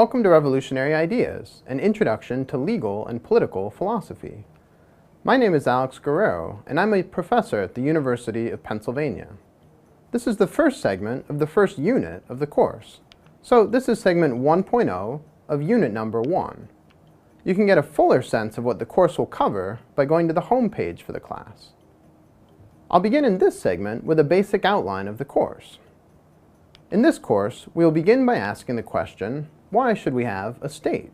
Welcome to Revolutionary Ideas, an introduction to legal and political philosophy. My name is Alex Guerrero, and I'm a professor at the University of Pennsylvania. This is the first segment of the first unit of the course. So this is segment 1.0 of unit number 1. You can get a fuller sense of what the course will cover by going to the home page for the class. I'll begin in this segment with a basic outline of the course. In this course, we will begin by asking the question, why should we have a state?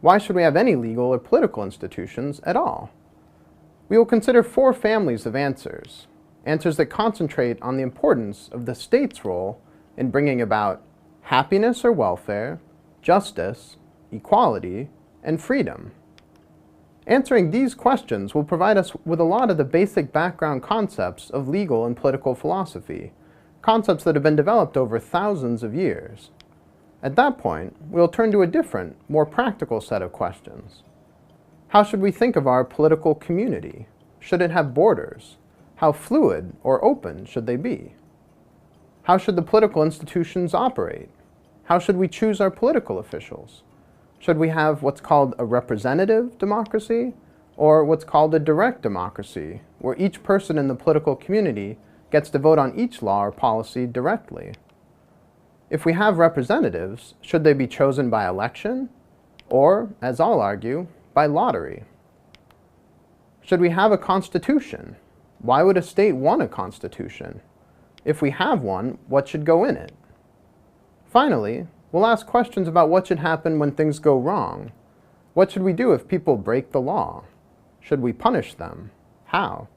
Why should we have any legal or political institutions at all? We will consider 4 families of answers, answers that concentrate on the importance of the state's role in bringing about happiness or welfare, justice, equality, and freedom. Answering these questions will provide us with a lot of the basic background concepts of legal and political philosophy, concepts that have been developed over thousands of years. At that point, we'll turn to a different, more practical set of questions. How should we think of our political community? Should it have borders? How fluid or open should they be? How should the political institutions operate? How should we choose our political officials? Should we have what's called a representative democracy or what's called a direct democracy, where each person in the political community gets to vote on each law or policy directly? If we have representatives, should they be chosen by election or, as I'll argue, by lottery? Should we have a constitution? Why would a state want a constitution? If we have one, what should go in it? Finally, we'll ask questions about what should happen when things go wrong. What should we do if people break the law? Should we punish them? How?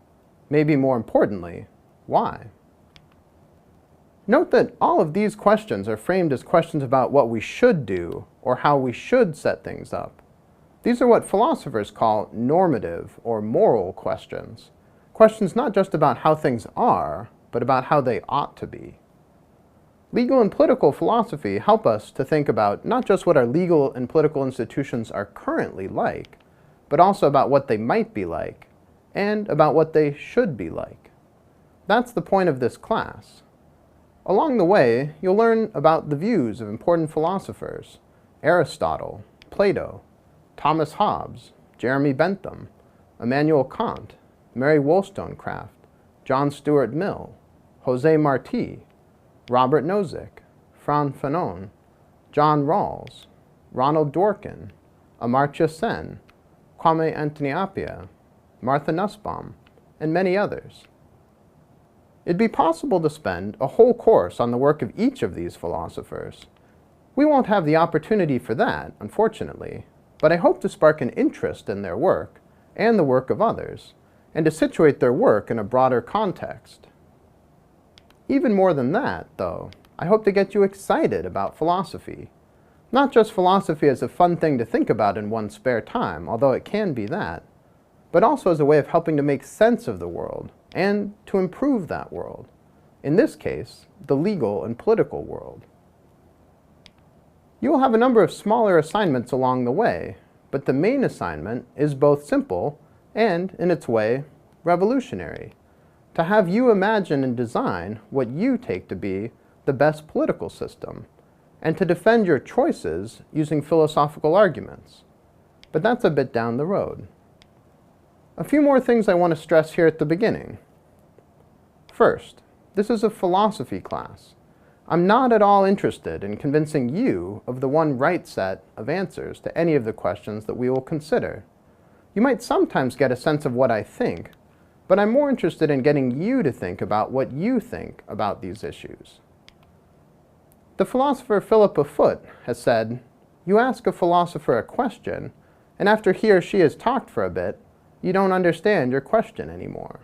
Maybe more importantly, why? Note that all of these questions are framed as questions about what we should do or how we should set things up. These are what philosophers call normative or moral questions. Questions not just about how things are, but about how they ought to be. Legal and political philosophy help us to think about not just what our legal and political institutions are currently like, but also about what they might be like, and about what they should be like. That's the point of this class. Along the way, you'll learn about the views of important philosophers: Aristotle, Plato, Thomas Hobbes, Jeremy Bentham, Immanuel Kant, Mary Wollstonecraft, John Stuart Mill, José Martí, Robert Nozick, Frantz Fanon, John Rawls, Ronald Dworkin, Amartya Sen, Kwame Anthony Appiah, Martha Nussbaum, and many others. It'd be possible to spend a whole course on the work of each of these philosophers. We won't have the opportunity for that, unfortunately, but I hope to spark an interest in their work and the work of others, and to situate their work in a broader context. Even more than that, though, I hope to get you excited about philosophy. Not just philosophy as a fun thing to think about in one's spare time, although it can be that, but also as a way of helping to make sense of the world and to improve that world. In this case, the legal and political world. You will have a number of smaller assignments along the way, but the main assignment is both simple and, in its way, revolutionary. To have you imagine and design what you take to be the best political system, and to defend your choices using philosophical arguments. But that's a bit down the road. A few more things I want to stress here at the beginning. First, this is a philosophy class. I'm not at all interested in convincing you of the one right set of answers to any of the questions that we will consider. You might sometimes get a sense of what I think, but I'm more interested in getting you to think about what you think about these issues. The philosopher Philippa Foot has said, "You ask a philosopher a question, and after he or she has talked for a bit, you don't understand your question anymore."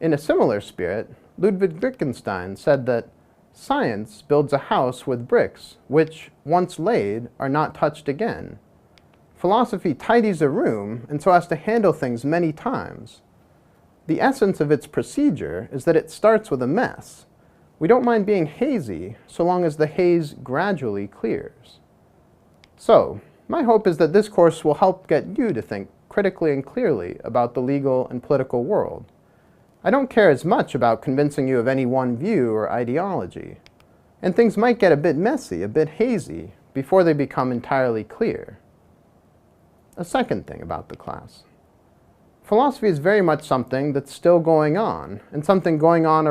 In a similar spirit, Ludwig Wittgenstein said that science builds a house with bricks which, once laid, are not touched again. Philosophy tidies a room and so has to handle things many times. The essence of its procedure is that it starts with a mess. We don't mind being hazy so long as the haze gradually clears. So, my hope is that this course will help get you to think critically and clearly about the legal and political world. I don't care as much about convincing you of any one view or ideology. And things might get a bit messy, a bit hazy, before they become entirely clear. A second thing about the class. Philosophy is very much something that's still going on, and something going on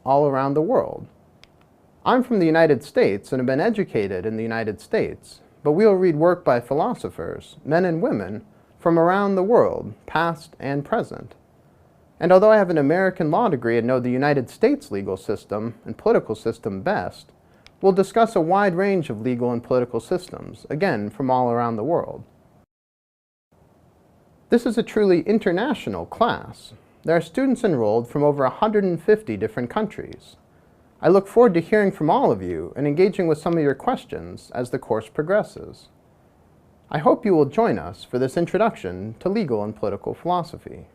all around the world. I'm from the United States and have been educated in the United States, but we'll read work by philosophers, men and women, from around the world, past and present. And although I have an American law degree and know the United States legal system and political system best, we'll discuss a wide range of legal and political systems, again, from all around the world. This is a truly international class. There are students enrolled from over 150 different countries. I look forward to hearing from all of you and engaging with some of your questions as the course progresses. I hope you will join us for this introduction to legal and political philosophy.